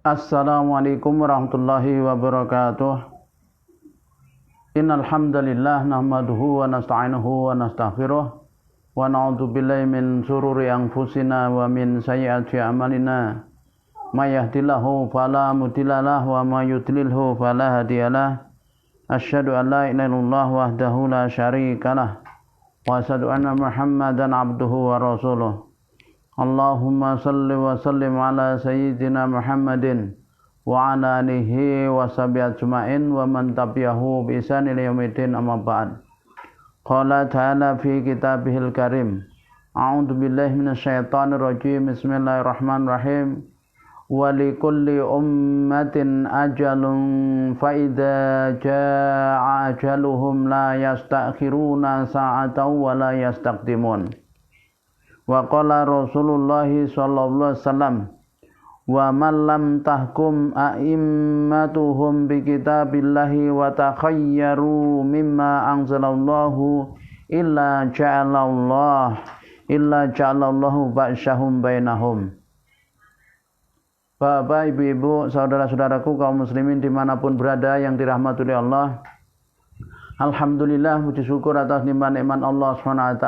Assalamualaikum warahmatullahi wabarakatuh. Innal hamdalillah nahmaduhu wa nasta'inuhu wa nastaghfiruh wa na'udzu billahi min shururi anfusina wa min sayyiati a'malina. May yahdihillahu fala mudhillalah wa may yudlilhu fala hadiyalah. Asyhadu an la ilaha illallah wahdahu la syarikalah wa asyhadu anna Muhammadan abduhu wa rasuluh. Allahumma salli wa sallim ala sayyidina Muhammadin wa ala alihi wa sahbihi ajma'in wa man tabi'ahu bi ihsan ila yaumil amma ba'd. Qala ta'ala fi kitabihil karim. A'udzu billahi minasyaitonir rajim. Bismillahirrahmanirrahim. Wa likulli ummatin ajalun fa idza jaa'a ajaluhum la yastakhiruna sa'atan wa la yastaqdimun. Wa qala Rasulullah sallallahu alaihi wasallam wa man lam tahkum a'immatuhum bi kitabillahi wa takhayyaru mimma anzalallahu illa ja'alallahu ba'syahum bainahum. Bapak, ibu-ibu, saudara-saudaraku kaum muslimin dimanapun berada yang dirahmati oleh Allah, alhamdulillah, puji syukur atas nikmat-nikmat Allah SWT.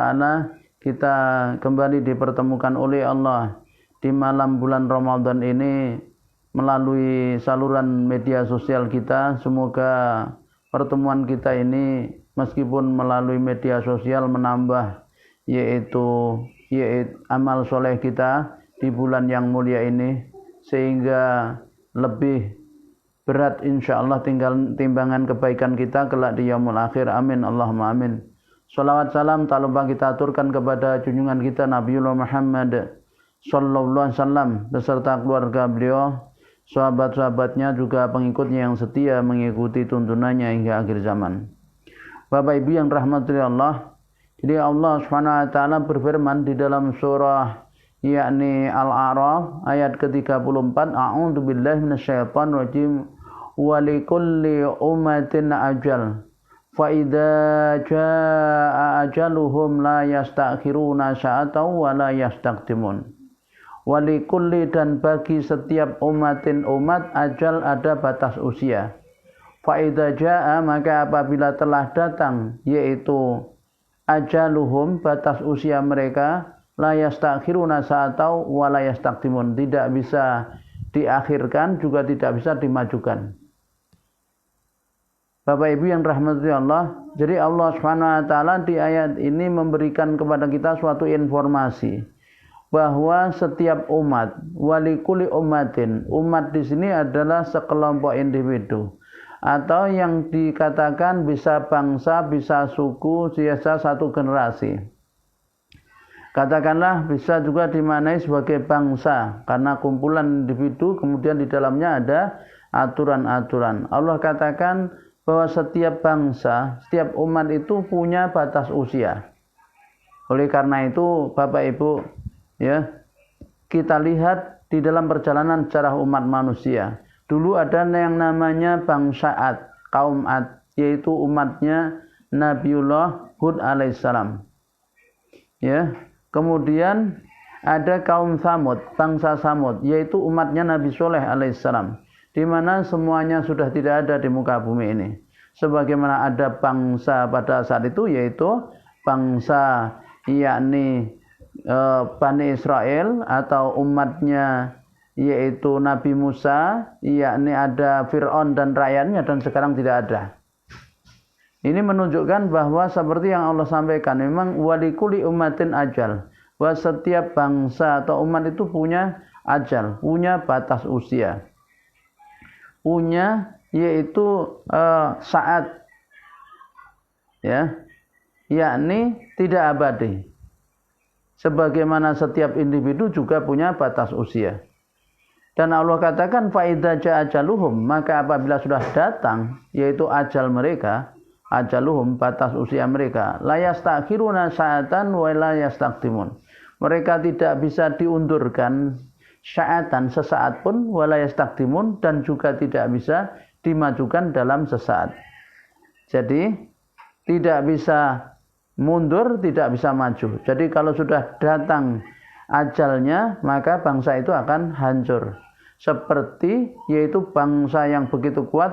Kita kembali dipertemukan oleh Allah di malam bulan Ramadan ini melalui saluran media sosial kita. Semoga pertemuan kita ini meskipun melalui media sosial menambah yaitu amal soleh kita di bulan yang mulia ini, sehingga lebih berat insyaallah timbangan kebaikan kita kelak di yaumul akhir. Amin Allahumma amin. Salawat salam tak lupa kita aturkan kepada junjungan kita Nabiullah Muhammad sallallahu alaihi wasallam beserta keluarga beliau, sahabat-sahabatnya, juga pengikutnya yang setia mengikuti tuntunannya hingga akhir zaman. Bapak Ibu yang rahmati Allah, jadi Allah SWT berfirman di dalam surah yakni Al-A'raf ayat ke-34, A'udzu billahi minasyaitonir rajim, wa likulli ummatin ajal fa idza jaa ajaluhum la yastakhiruna sa'atan wa la yastaqdimun. Walikulli, dan bagi setiap umat ajal ada batas usia. Fa idza jaa, maka apabila telah datang yaitu ajaluhum, batas usia mereka, la yastakhiruna sa'atan wa la yastaqdimun, tidak bisa diakhirkan juga tidak bisa dimajukan. Bapak Ibu yang rahmati Allah, jadi Allah SWT di ayat ini memberikan kepada kita suatu informasi bahwa setiap umat, walikuli ummatin, umat di sini adalah sekelompok individu atau yang dikatakan bisa bangsa, bisa suku, bisa satu generasi. Katakanlah bisa juga dimaknai sebagai bangsa karena kumpulan individu, kemudian di dalamnya ada aturan-aturan. Allah katakan bahwa setiap bangsa, setiap umat itu punya batas usia. Oleh karena itu, Bapak Ibu, ya, kita lihat di dalam perjalanan sejarah umat manusia. Dulu ada yang namanya bangsa Ad, kaum Ad, yaitu umatnya Nabiullah Hud alaihissalam. Ya, kemudian ada kaum Samud, bangsa Samud, yaitu umatnya Nabi Soleh alaihissalam, di mana semuanya sudah tidak ada di muka bumi ini. Sebagaimana ada bangsa pada saat itu, yaitu bangsa yakni Bani Israel atau umatnya yaitu Nabi Musa, yakni ada Fir'aun dan rakyatnya, dan sekarang tidak ada. Ini menunjukkan bahwa seperti yang Allah sampaikan, memang walikuli ummatin ajal, bahwa setiap bangsa atau umat itu punya ajal, punya batas usia, punya yaitu saat, ya, yakni tidak abadi. Sebagaimana setiap individu juga punya batas usia. Dan Allah katakan fa idza jaa ajaluhum, maka apabila sudah datang yaitu ajal mereka, ajaluhum, batas usia mereka, la yastakhiruna sa'atan wa la yastaqdimun. Mereka tidak bisa diundurkan sa'atan, sesaat pun, wa la yastaqdimun, dan juga tidak bisa dimajukan dalam sesaat. Jadi tidak bisa mundur, tidak bisa maju. Jadi kalau sudah datang ajalnya, maka bangsa itu akan hancur. seperti yaitu bangsa yang begitu kuat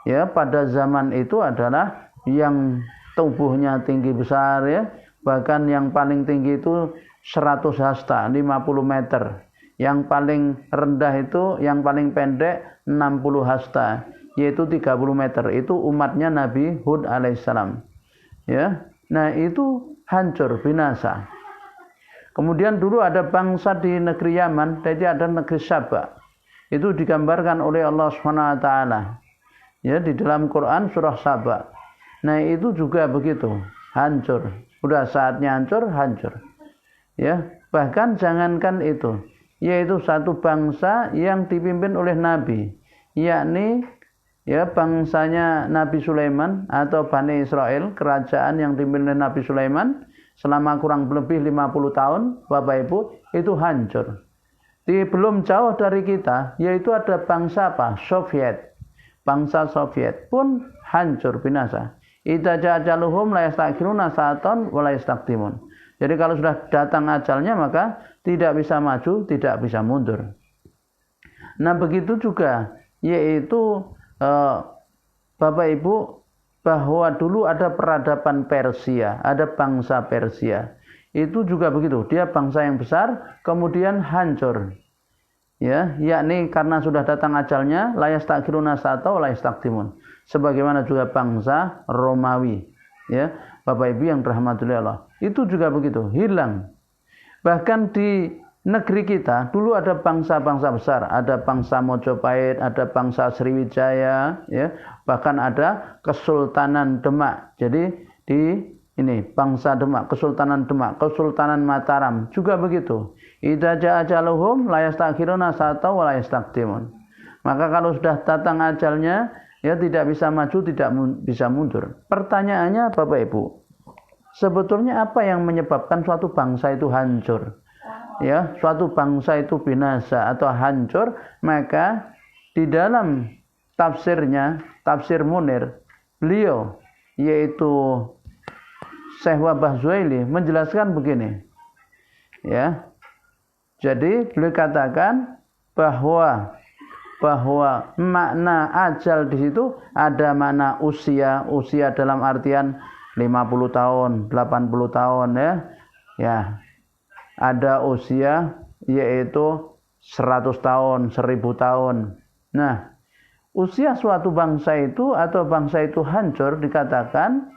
ya pada zaman itu adalah yang tubuhnya tinggi besar ya, bahkan yang paling tinggi itu 100 hasta 50 meter, yang paling rendah itu yang paling pendek 60 hasta yaitu 30 meter, itu umatnya Nabi Hud alaihissalam ya. Nah itu hancur binasa. Kemudian dulu ada bangsa di negeri Yaman, jadi ada negeri Saba. Itu digambarkan oleh Allah Subhanahu wa taala. Ya, di dalam Quran surah Saba. Nah, itu juga begitu, hancur. Udah saatnya hancur, hancur. Ya, bahkan jangankan itu, yaitu satu bangsa yang dipimpin oleh nabi, yakni ya bangsanya Nabi Sulaiman atau Bani Israel, kerajaan yang dipimpin oleh Nabi Sulaiman selama kurang lebih 50 tahun, Bapak Ibu, itu hancur. Belum jauh dari kita, yaitu ada bangsa apa? Soviet. Bangsa Soviet pun hancur binasa. Idza ja'aluhum la yastakhiruna sa'atan wa la yastaqdimun. Jadi kalau sudah datang ajalnya maka tidak bisa maju, tidak bisa mundur. Nah, begitu juga yaitu Bapak Ibu, bahwa dulu ada peradaban Persia, ada bangsa Persia. Itu juga begitu, dia bangsa yang besar kemudian hancur. Ya, yakni karena sudah datang ajalnya, la yastakhiruna sa'ata wa la yastaqdimun. Sebagaimana juga bangsa Romawi, ya, Bapak Ibu yang dirahmati Allah. Itu juga begitu, hilang. Bahkan di negeri kita dulu ada bangsa-bangsa besar, ada bangsa Mojopahit, ada bangsa Sriwijaya, ya, bahkan ada Kesultanan Demak. Jadi di ini bangsa Demak, Kesultanan Demak, Kesultanan Mataram juga begitu. Idza jaa ajaluhum la yastakhiruna sa'ata wa la yastaqdimun. Maka kalau sudah datang ajalnya, ya tidak bisa maju, tidak bisa mundur. Pertanyaannya Bapak Ibu, sebetulnya apa yang menyebabkan suatu bangsa itu hancur? Ya, suatu bangsa itu binasa atau hancur, maka di dalam tafsirnya, tafsir Munir, beliau yaitu Syekh Wahbah Zuhaili menjelaskan begini. Ya. Jadi beliau katakan bahwa makna ajal di situ ada makna usia dalam artian 50 tahun, 80 tahun ya. Ya. Ada usia yaitu 100 tahun, 1000 tahun. Nah, usia suatu bangsa itu atau bangsa itu hancur dikatakan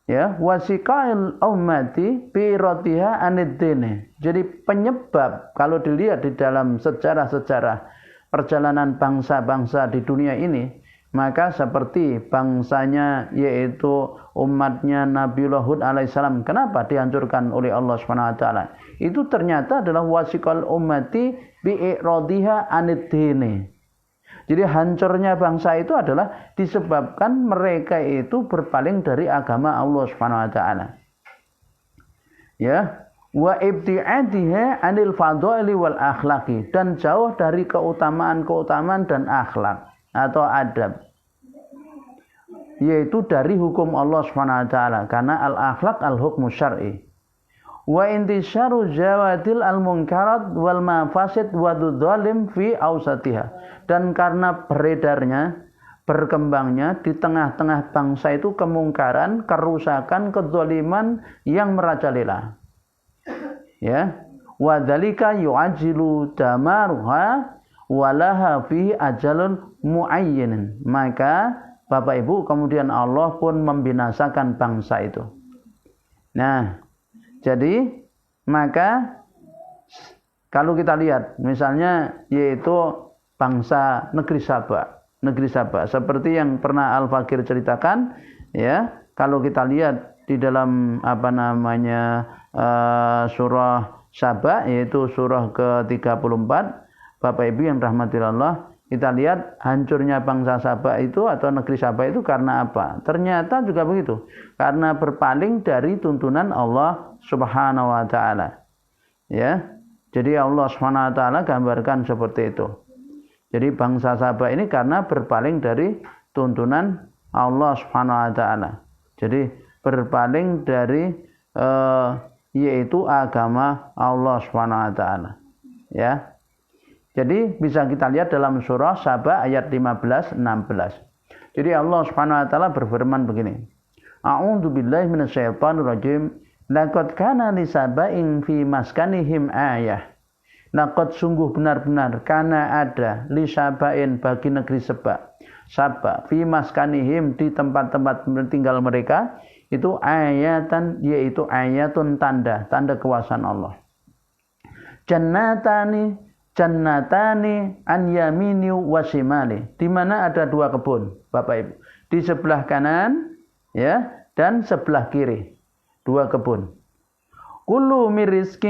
ya wasiqail ummati bi ratiha aniddini. Jadi penyebab kalau dilihat di dalam sejarah-sejarah perjalanan bangsa-bangsa di dunia ini, maka seperti bangsanya yaitu umatnya Nabiullah Hud alaihissalam, kenapa dihancurkan oleh Allah Subhanahu wa taala? Itu ternyata adalah wasiqal ummati bi'iradiha aniddini. Jadi hancurnya bangsa itu adalah disebabkan mereka itu berpaling dari agama Allah Subhanahu wa taala. Ya, wa ibti'adiha anil fadhaili wal akhlaqi, dan jauh dari keutamaan-keutamaan dan akhlak atau adab, yaitu dari hukum Allah Subhanahu wa taala, karena al-akhlaq al-hukmu syar'i. Wa intisyaru jawadil al-munkarat wal mafasid wa dzzalim fi ausatiha, dan karena beredarnya, berkembangnya di tengah-tengah bangsa itu kemungkaran, kerusakan, kedzaliman yang merajalela. Ya, wa dzalika yu'ajjilu damaruha walaha fihi ajalun muayyin. Maka Bapak Ibu, kemudian Allah pun membinasakan bangsa itu. Nah, jadi maka kalau kita lihat misalnya yaitu bangsa negeri Sabah seperti yang pernah Al-Fakir ceritakan, ya, kalau kita lihat di dalam surah Sabah, yaitu surah ke-34, Bapak Ibu yang rahmati Allah, kita lihat hancurnya bangsa Sabah itu atau negeri Sabah itu karena apa? Ternyata juga begitu, karena berpaling dari tuntunan Allah Subhanahu wa taala. Ya. Jadi Allah Subhanahu wa taala gambarkan seperti itu. Jadi bangsa Sabah ini karena berpaling dari tuntunan Allah Subhanahu wa taala. Jadi berpaling dari yaitu agama Allah Subhanahu wa taala. Ya. Jadi bisa kita lihat dalam surah Saba ayat 15-16. Jadi Allah Subhanahu wa taala berfirman begini. A'udzu billahi minasyaitonir rajim. Laqad kana li saba'in fi maskanihim ayah. Laqad sungguh benar-benar kana ada li saba'in bagi negeri Saba fi maskanihim di tempat-tempat tinggal mereka itu ayatan, yaitu ayatun tanda kekuasaan Allah. Jannatani an yamini wa shimali, di mana ada dua kebun, Bapak Ibu. Di sebelah kanan ya dan sebelah kiri. Dua kebun. Kulu mirizki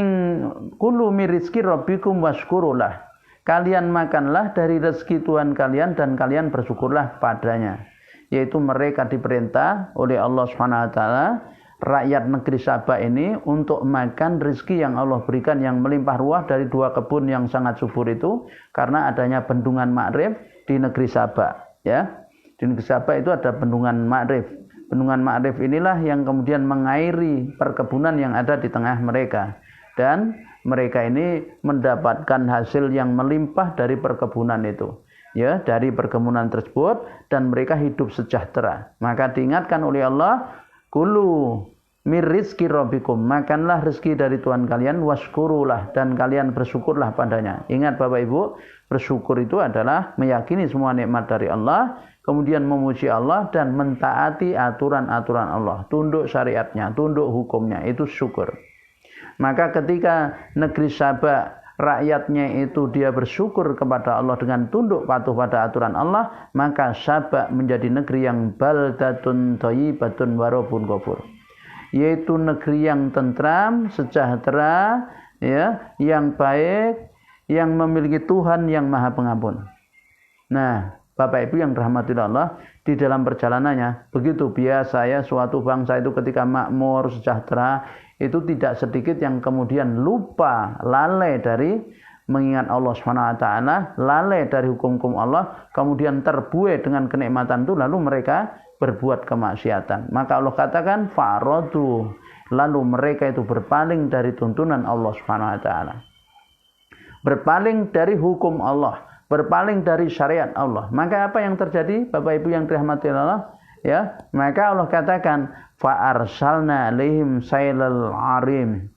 rabbikum washkurulah. Kalian makanlah dari rezeki Tuhan kalian dan kalian bersyukurlah padanya. Yaitu mereka diperintah oleh Allah Subhanahu wa taala, rakyat negeri Saba ini untuk makan rezeki yang Allah berikan yang melimpah ruah dari dua kebun yang sangat subur itu karena adanya bendungan Ma'rif di negeri Saba, ya. Di negeri Saba itu ada bendungan Ma'rif. Bendungan Ma'rif inilah yang kemudian mengairi perkebunan yang ada di tengah mereka, dan mereka ini mendapatkan hasil yang melimpah dari perkebunan itu, ya, dari perkebunan tersebut, dan mereka hidup sejahtera. Maka diingatkan oleh Allah, kulu mir rizki rabbikum, makanlah rezeki dari Tuhan kalian, washkurulah, dan kalian bersyukurlah padanya. Ingat Bapak Ibu, bersyukur itu adalah meyakini semua nikmat dari Allah, kemudian memuji Allah dan mentaati aturan-aturan Allah, tunduk syariatnya, tunduk hukumnya, itu syukur. Maka ketika negeri Saba rakyatnya itu dia bersyukur kepada Allah dengan tunduk patuh pada aturan Allah, maka Saba menjadi negeri yang baldatun thayyibatun wa rabbun ghafur, yaitu negeri yang tentram, sejahtera, ya, yang baik, yang memiliki Tuhan yang Maha Pengampun. Nah, Bapak Ibu yang dirahmati Allah, di dalam perjalanannya begitu biasa ya, suatu bangsa itu ketika makmur, sejahtera, itu tidak sedikit yang kemudian lupa, lalai dari mengingat Allah SWT, lalai dari hukum-hukum Allah, kemudian terbuai dengan kenikmatan itu, lalu mereka berbuat kemaksiatan. Maka Allah katakan fa'radu, lalu mereka itu berpaling dari tuntunan Allah SWT, berpaling dari hukum Allah, berpaling dari syariat Allah. Maka apa yang terjadi Bapak Ibu yang dirahmati Allah? Ya, maka Allah katakan fa arsalna alaihim sailal arim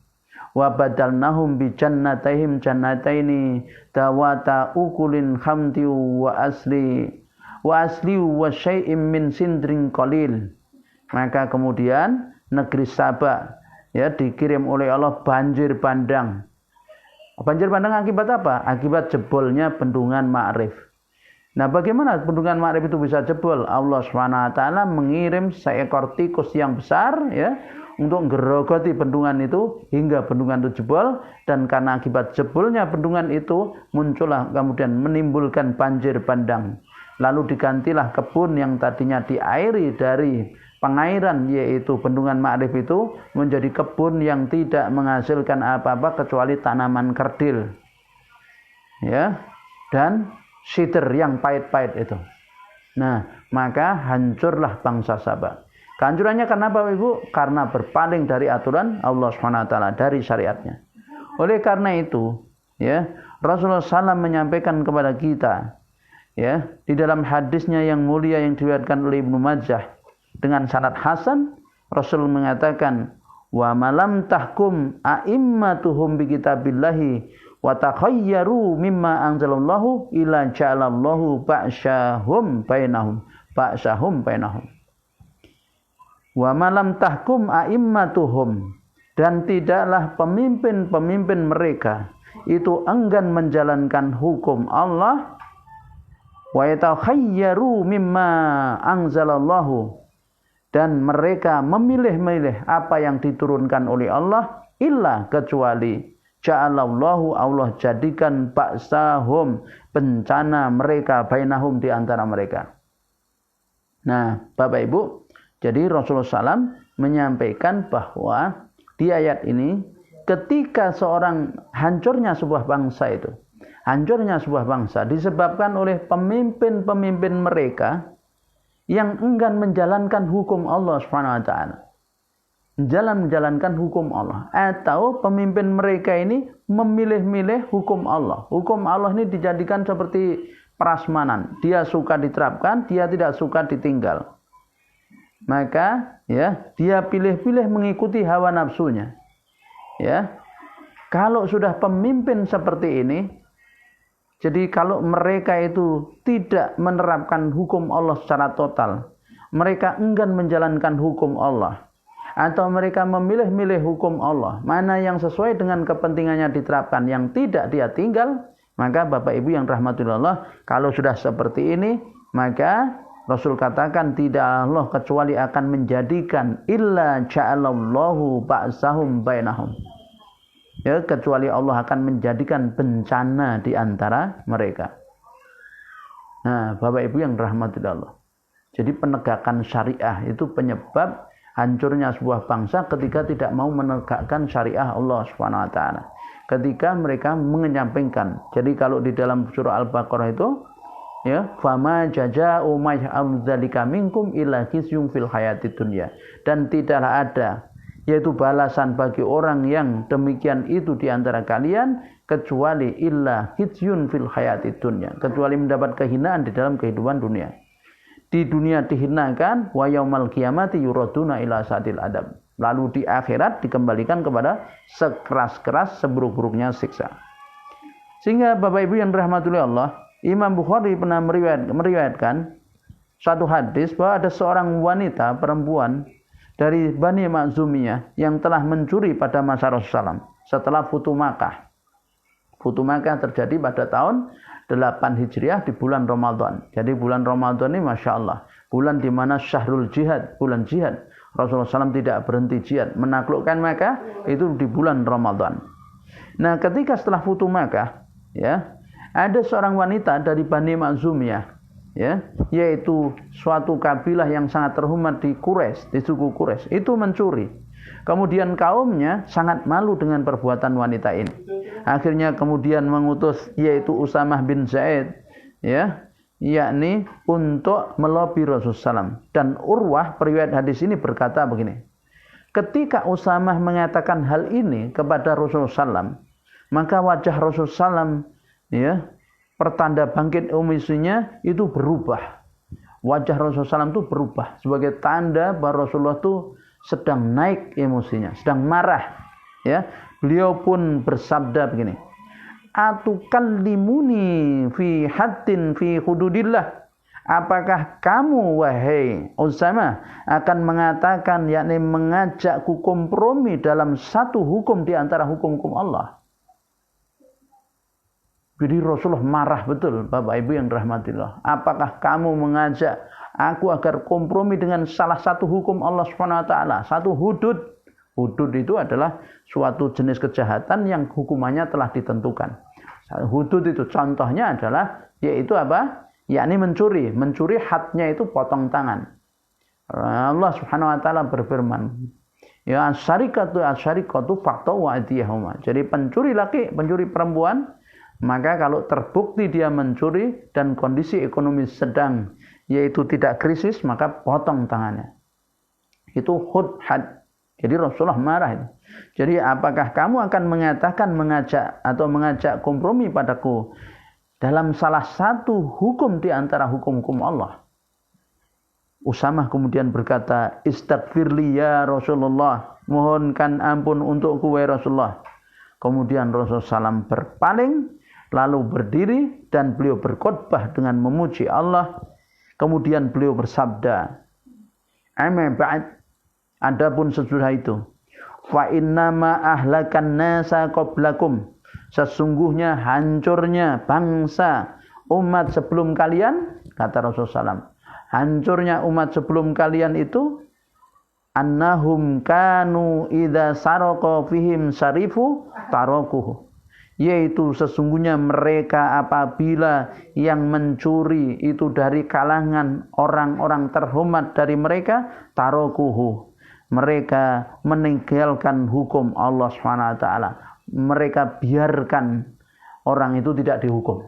wa badalnahum bi jannatayhim jannataini dawata ukulin khamti wa asli wa syai'im min sindrin qalil. Maka kemudian negeri Saba ya dikirim oleh Allah banjir bandang. Banjir bandang akibat apa? Akibat jebolnya bendungan Ma'rif. Nah, bagaimana bendungan Ma'rif itu bisa jebol? Allah SWT mengirim seekor tikus yang besar ya untuk gerogoti bendungan itu hingga bendungan itu jebol, dan karena akibat jebolnya bendungan itu muncullah kemudian menimbulkan banjir bandang. Lalu digantilah kebun yang tadinya diairi dari pengairan yaitu bendungan Ma'rif itu menjadi kebun yang tidak menghasilkan apa-apa kecuali tanaman kerdil ya dan sider yang pahit-pahit itu. Nah, maka hancurlah bangsa Saba. Kehancurannya karena apa Ibu? Karena berpaling dari aturan Allah SWT, dari syariatnya. Oleh karena itu ya Rasulullah SAW menyampaikan kepada kita ya di dalam hadisnya yang mulia yang diriwayatkan oleh Ibnu Majah dengan sanad hasan, Rasul mengatakan wa malam tahkum a'immatuhum bi kitabillahi wa takhayyaru mimma anzalallahu ila ja'alallahu ba'syahum bainahum wa malam tahkum a'immatuhum, dan tidaklah pemimpin-pemimpin mereka itu enggan menjalankan hukum Allah, wa yatakhayyaru mimma anzalallahu, dan mereka memilih-milih apa yang diturunkan oleh Allah, illa kecuali ja'alallahu, Allah jadikan ba'sahum, bencana mereka, bainahum, di antara mereka. Nah Bapak Ibu, jadi Rasulullah SAW menyampaikan bahwa di ayat ini ketika hancurnya sebuah bangsa itu, hancurnya sebuah bangsa disebabkan oleh pemimpin-pemimpin mereka yang enggan menjalankan hukum Allah SWT. menjalankan hukum Allah, atau pemimpin mereka ini memilih-milih hukum Allah. Hukum Allah ini dijadikan seperti prasmanan, dia suka diterapkan, dia tidak suka ditinggal. Maka ya, dia pilih-pilih mengikuti hawa nafsunya. Ya. Kalau sudah pemimpin seperti ini, jadi kalau mereka itu tidak menerapkan hukum Allah secara total, mereka enggan menjalankan hukum Allah, atau mereka memilih-milih hukum Allah, mana yang sesuai dengan kepentingannya diterapkan, yang tidak dia tinggal, maka Bapak Ibu yang rahmatullah, kalau sudah seperti ini, maka Rasul katakan tidak Allah kecuali akan menjadikan illa ja'alallahu ba'sahum bainahum. Ya, kecuali Allah akan menjadikan bencana di antara mereka. Nah, Bapak Ibu yang rahmatullah Allah. Jadi penegakan syariah itu penyebab hancurnya sebuah bangsa ketika tidak mau menegakkan syariah Allah Subhanahu wa taala. Ketika mereka menyampingkan. Jadi kalau di dalam surah Al-Baqarah itu ya, fama jazaa'u may ya'dzalika minkum illa khizyun fil hayatid dunya. Dan tidaklah ada yaitu balasan bagi orang yang demikian itu di antara kalian kecuali illa khizyun fil hayatid dunya, kecuali mendapat kehinaan di dalam kehidupan dunia. Di dunia dihinakan, wa yaumal qiyamati yuraduna ila sadil adab. Lalu di akhirat dikembalikan kepada sekeras-keras seburuk-buruknya siksa. Sehingga Bapak Ibu yang dirahmati Allah, Imam Bukhari pernah meriwayatkan satu hadis bahwa ada seorang wanita perempuan dari Bani Makhzumiyah yang telah mencuri pada masa Rasulullah SAW setelah Futuh Makkah. Futuh Makkah terjadi pada tahun 8 Hijriah di bulan Ramadan. Jadi bulan Ramadan ini Masya Allah, bulan di mana syahrul jihad, bulan jihad. Rasulullah SAW tidak berhenti jihad, menaklukkan Makkah itu di bulan Ramadan. Nah, ketika setelah Futuh Makkah, ya, ada seorang wanita dari Bani Makhzumiyah, ya, yaitu suatu kabilah yang sangat terhormat di Quraisy, di suku Quraisy, itu mencuri. Kemudian kaumnya sangat malu dengan perbuatan wanita ini. Akhirnya kemudian mengutus yaitu Usamah bin Zaid, ya, yakni untuk melobi Rasulullah SAW. Dan Urwah periwayat hadis ini berkata begini, ketika Usamah mengatakan hal ini kepada Rasulullah SAW, maka wajah Rasulullah SAW, ya, pertanda bangkit emosinya itu berubah. Wajah Rasulullah SAW itu berubah sebagai tanda bahwa Rasulullah itu sedang naik emosinya, sedang marah. Ya, beliau pun bersabda begini, atukallimuni fi haddin fi hududillah. Apakah kamu wahai Usamah akan mengatakan, yakni mengajakku kompromi dalam satu hukum di antara hukum-hukum Allah? Jadi Rasulullah marah betul, Bapak Ibu yang dirahmatillah. Apakah kamu mengajak aku agar kompromi dengan salah satu hukum Allah Subhanahu wa taala, satu hudud? Hudud itu adalah suatu jenis kejahatan yang hukumannya telah ditentukan. Hudud itu contohnya adalah yaitu apa? Yakni mencuri. Mencuri hadnya itu potong tangan. Allah Subhanahu wa taala berfirman, ya asyarikatu faqtu wa atiyahuma. Jadi pencuri laki, pencuri perempuan, maka kalau terbukti dia mencuri dan kondisi ekonomi sedang yaitu tidak krisis, maka potong tangannya. Itu had. Jadi Rasulullah marah itu. Jadi apakah kamu akan mengajak kompromi padaku dalam salah satu hukum di antara hukum-hukum Allah? Usamah kemudian berkata, istaghfirli ya Rasulullah, mohonkan ampun untukku wahai Rasulullah. Kemudian Rasulullah SAW berpaling, lalu berdiri dan beliau berkhutbah dengan memuji Allah. Kemudian beliau bersabda, amma ba'd, adapun sesudah itu, fa innama ahlakan nasa qablakum, sesungguhnya hancurnya bangsa umat sebelum kalian, kata Rasulullah SAW, hancurnya umat sebelum kalian itu, annahum kanu idza saraka fihim syarifu tarakuhu, yaitu sesungguhnya mereka apabila yang mencuri itu dari kalangan orang-orang terhormat dari mereka, tarokuhu, mereka meninggalkan hukum Allah SWT, mereka biarkan orang itu tidak dihukum.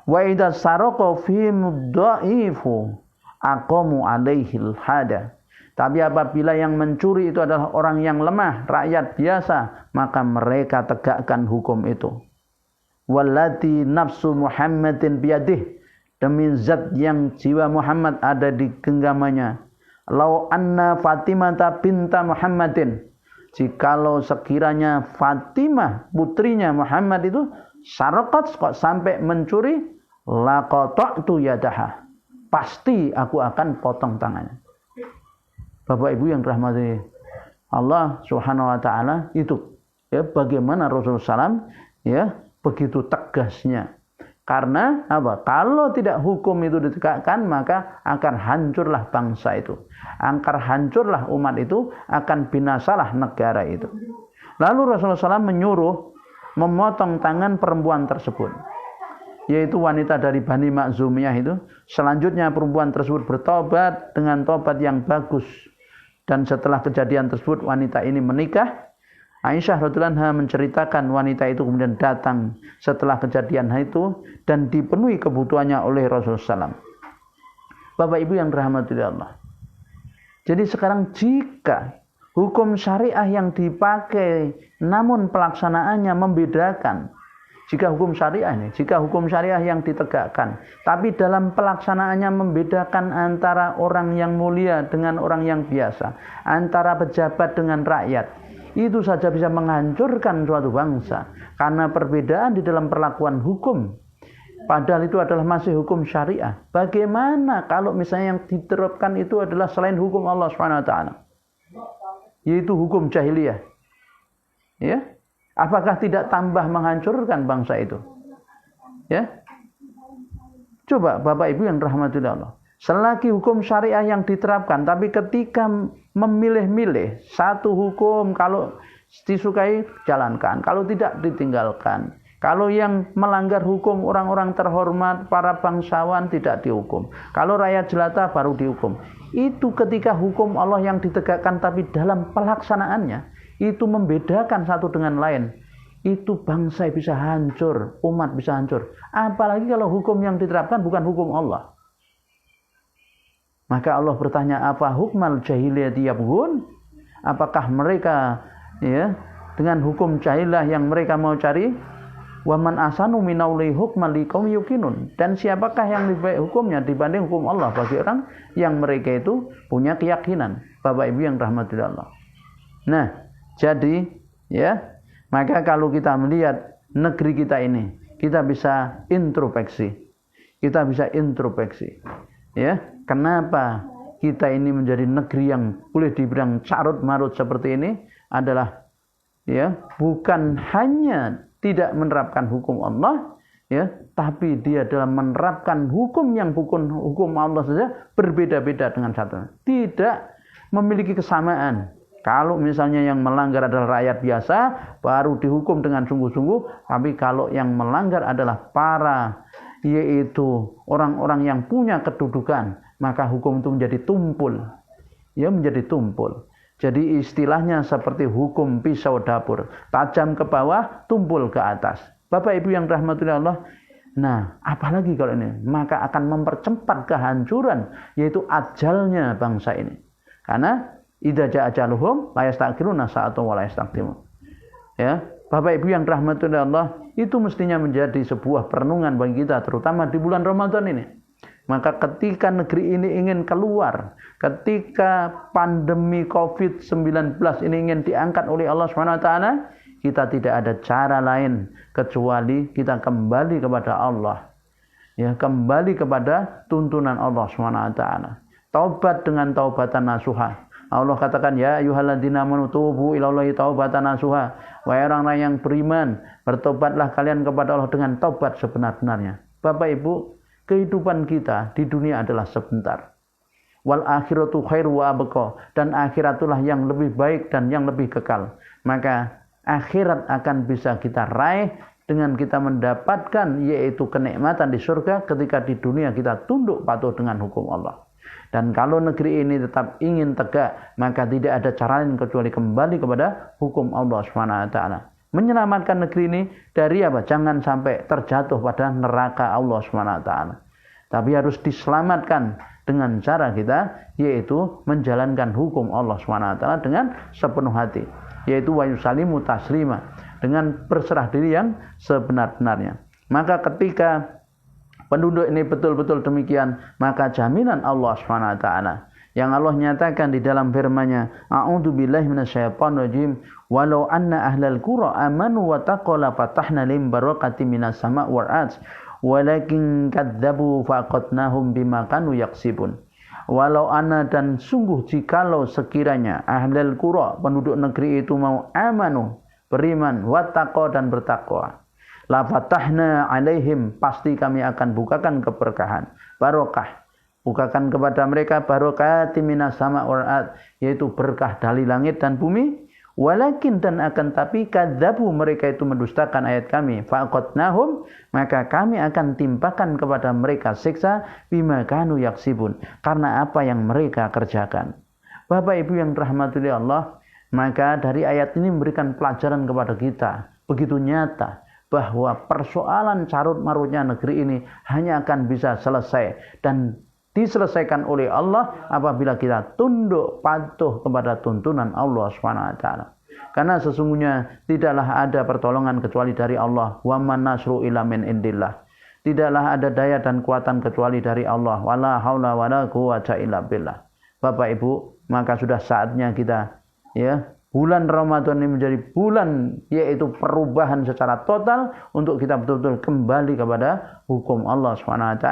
Wa idza saraka fihim dhaifu aqamu alaihil hada, Tapi apabila yang mencuri itu adalah orang yang lemah, rakyat biasa, maka mereka tegakkan hukum itu. Wallati nafsu Muhammadin biyadih, demi zat yang jiwa Muhammad ada di genggamannya. Lau anna Fatimah binta Muhammadin, jikalau sekiranya Fatimah putrinya Muhammad itu sarqat kok sampai mencuri, laqata'tu yadaha, pasti aku akan potong tangannya. Bapak Ibu yang dirahmati Allah Subhanahu wa taala, itu ya bagaimana Rasulullah SAW ya begitu tegasnya. Karena apa? Kalau tidak hukum itu ditegakkan, maka akan hancurlah bangsa itu. Akan hancurlah umat itu, akan binasalah negara itu. Lalu Rasulullah SAW menyuruh memotong tangan perempuan tersebut, yaitu wanita dari Bani Makhzumiyah itu. Selanjutnya perempuan tersebut bertobat dengan tobat yang bagus. Dan setelah kejadian tersebut wanita ini menikah. Aisyah radhiyallahu anha menceritakan wanita itu kemudian datang setelah kejadian itu dan dipenuhi kebutuhannya oleh Rasulullah SAW. Bapak Ibu yang dirahmati Allah. Jadi sekarang jika hukum syariah yang dipakai namun pelaksanaannya membedakan, jika hukum syariah yang ditegakkan, tapi dalam pelaksanaannya membedakan antara orang yang mulia dengan orang yang biasa, antara pejabat dengan rakyat, itu saja bisa menghancurkan suatu bangsa. Karena perbedaan di dalam perlakuan hukum, padahal itu adalah masih hukum syariah. Bagaimana kalau misalnya yang diterapkan itu adalah selain hukum Allah SWT, yaitu hukum jahiliyah? Ya, apakah tidak tambah menghancurkan bangsa itu? Ya, coba Bapak Ibu yang dirahmati Allah. Selagi hukum syariah yang diterapkan, tapi ketika memilih-milih satu hukum, kalau disukai jalankan, kalau tidak ditinggalkan. Kalau yang melanggar hukum orang-orang terhormat, para bangsawan tidak dihukum. Kalau rakyat jelata baru dihukum. Itu ketika hukum Allah yang ditegakkan, tapi dalam pelaksanaannya itu membedakan satu dengan lain. Itu bangsa bisa hancur, umat bisa hancur. Apalagi kalau hukum yang diterapkan bukan hukum Allah. Maka Allah bertanya, apa hukmal jahiliyah yabghun? Apakah mereka ya dengan hukum jahilah yang mereka mau cari? Wa man asanu minallahi hukman liqaumin yuqinun. Dan siapakah yang lebih baik hukumnya dibanding hukum Allah bagi orang yang mereka itu punya keyakinan. Bapak Ibu yang rahmati Allah. Nah, jadi ya, maka kalau kita melihat negeri kita ini, kita bisa introspeksi. Ya, kenapa kita ini menjadi negeri yang boleh dibilang carut marut seperti ini adalah ya, bukan hanya tidak menerapkan hukum Allah ya, tapi dia dalam menerapkan hukum yang bukan hukum Allah saja berbeda-beda dengan satu. Tidak memiliki kesamaan. Kalau misalnya yang melanggar adalah rakyat biasa, baru dihukum dengan sungguh-sungguh. Tapi kalau yang melanggar adalah yaitu orang-orang yang punya kedudukan, maka hukum itu menjadi tumpul. Ya, menjadi tumpul. Jadi istilahnya seperti hukum pisau dapur. Tajam ke bawah, tumpul ke atas. Bapak Ibu yang rahmatullah Allah. Nah, apalagi kalau ini, maka akan mempercepat kehancuran, yaitu ajalnya bangsa ini. Karena idza jaa ajaluhum la yastaqiluna sa'atan wa la yastaqdimun. Ya, Bapak Ibu yang rahmatullah Allah, itu mestinya menjadi sebuah perenungan bagi kita, terutama di bulan Ramadan ini. Maka ketika negeri ini ingin keluar, ketika pandemi COVID-19 ini ingin diangkat oleh Allah SWT, kita tidak ada cara lain kecuali kita kembali kepada Allah. Ya, kembali kepada tuntunan Allah SWT. Taubat dengan taubatan nasuha. Allah katakan, ya ayyuhalladzina amanu tubu ilallahi taubatan nasuha. Wahai orang-orang yang beriman, bertobatlah kalian kepada Allah dengan taubat sebenar-benarnya. Bapak Ibu, kehidupan kita di dunia adalah sebentar. Wal akhiratu khairu wa abqa, dan akhirat itulah yang lebih baik dan yang lebih kekal. Maka akhirat akan bisa kita raih dengan kita mendapatkan yaitu kenikmatan di surga ketika di dunia kita tunduk patuh dengan hukum Allah. Dan kalau negeri ini tetap ingin tegak, maka tidak ada cara lain kecuali kembali kepada hukum Allah SWT. Menyelamatkan negeri ini dari apa? Jangan sampai terjatuh pada neraka Allah SWT. tapi harus diselamatkan dengan cara kita, yaitu menjalankan hukum Allah SWT dengan sepenuh hati, yaitu wa yusalimu taslima, dengan berserah diri yang sebenar-benarnya. Maka ketika penduduk ini betul-betul demikian, maka jaminan Allah SWT yang Allah nyatakan di dalam firman-Nya, a'udzubillahi minasyaitonirrajim, walau anna ahlal qura amanu wa taqala fatahna lim barakatim minas sama' wal ardh walakin kadzabu faqadnahum bima kanu yaksibun. Walau anna, dan sungguh jikalau sekiranya ahlal qura, penduduk negeri itu mau amanu, beriman, wa taqa, dan bertakwa, la fatahna alaihim, pasti kami akan bukakan keberkahan, barokah, bukakan kepada mereka barokati minas sama' wal ardh, yaitu berkah dari langit dan bumi. Walakin, dan akan tapi, kadzabu, mereka itu mendustakan ayat kami, faqadnahum, maka kami akan timpakan kepada mereka siksa bima kanu yaksibun, karena apa yang mereka kerjakan. Bapak Ibu yang dirahmati Allah, maka dari ayat ini memberikan pelajaran kepada kita begitu nyata bahwa persoalan carut marutnya negeri ini hanya akan bisa selesai dan diselesaikan oleh Allah apabila kita tunduk patuh kepada tuntunan Allah SWT. Karena sesungguhnya tidaklah ada pertolongan kecuali dari Allah. Wa man nasru illa min indillah. Tidaklah ada daya dan kekuatan kecuali dari Allah. Wala haula wala quwwata illa billah. Bapak Ibu, maka sudah saatnya kita, bulan Ramadan ini menjadi bulan yaitu perubahan secara total untuk kita betul-betul kembali kepada hukum Allah SWT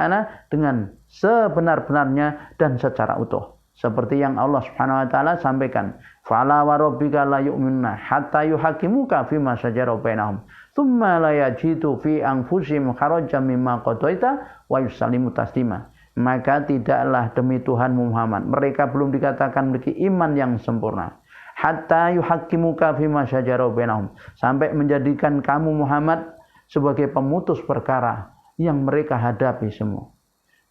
dengan sebenar-benarnya dan secara utuh. Seperti yang Allah SWT sampaikan, fala wa rabbika la yu'minuna hatta yuhakimuka fima shajara bainahum thumma la yajidu fi anfusihim harajan mimma qadaita wa yusallimu taslima. Maka tidaklah demi Tuhan Muhammad, mereka belum dikatakan memiliki iman yang sempurna, hatta yuhakimuka fima shajara bainahum, sampai menjadikan kamu Muhammad sebagai pemutus perkara yang mereka hadapi semua,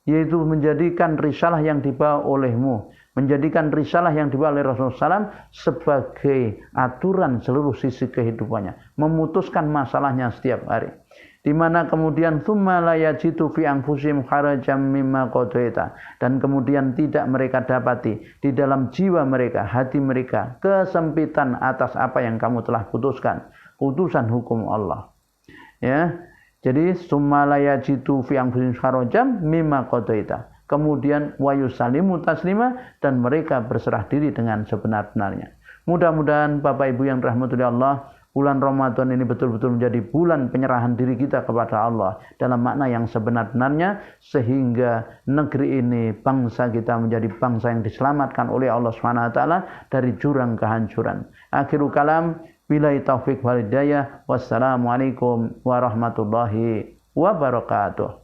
yaitu menjadikan risalah yang dibawa olehmu, menjadikan risalah yang dibawa oleh Rasulullah SAW sebagai aturan seluruh sisi kehidupannya, memutuskan masalahnya setiap hari. Di mana kemudian tsumma la yajidu fi anfusihim harajan mimma qadaita, dan kemudian tidak mereka dapati di dalam jiwa mereka, hati mereka, kesempitan atas apa yang kamu telah putuskan, putusan hukum Allah. Jadi tsumma la yajidu fi anfusihim harajan mimma qadaita. Kemudian wa yusallimu taslima, dan mereka berserah diri dengan sebenar-benarnya. Mudah-mudahan Bapak Ibu yang dirahmati Allah, bulan Ramadan ini betul-betul menjadi bulan penyerahan diri kita kepada Allah dalam makna yang sebenar-benarnya, sehingga negeri ini, bangsa kita menjadi bangsa yang diselamatkan oleh Allah SWT dari jurang kehancuran. Akhirul kalam, billahi taufiq wal hidayah. Wassalamualaikum warahmatullahi wabarakatuh.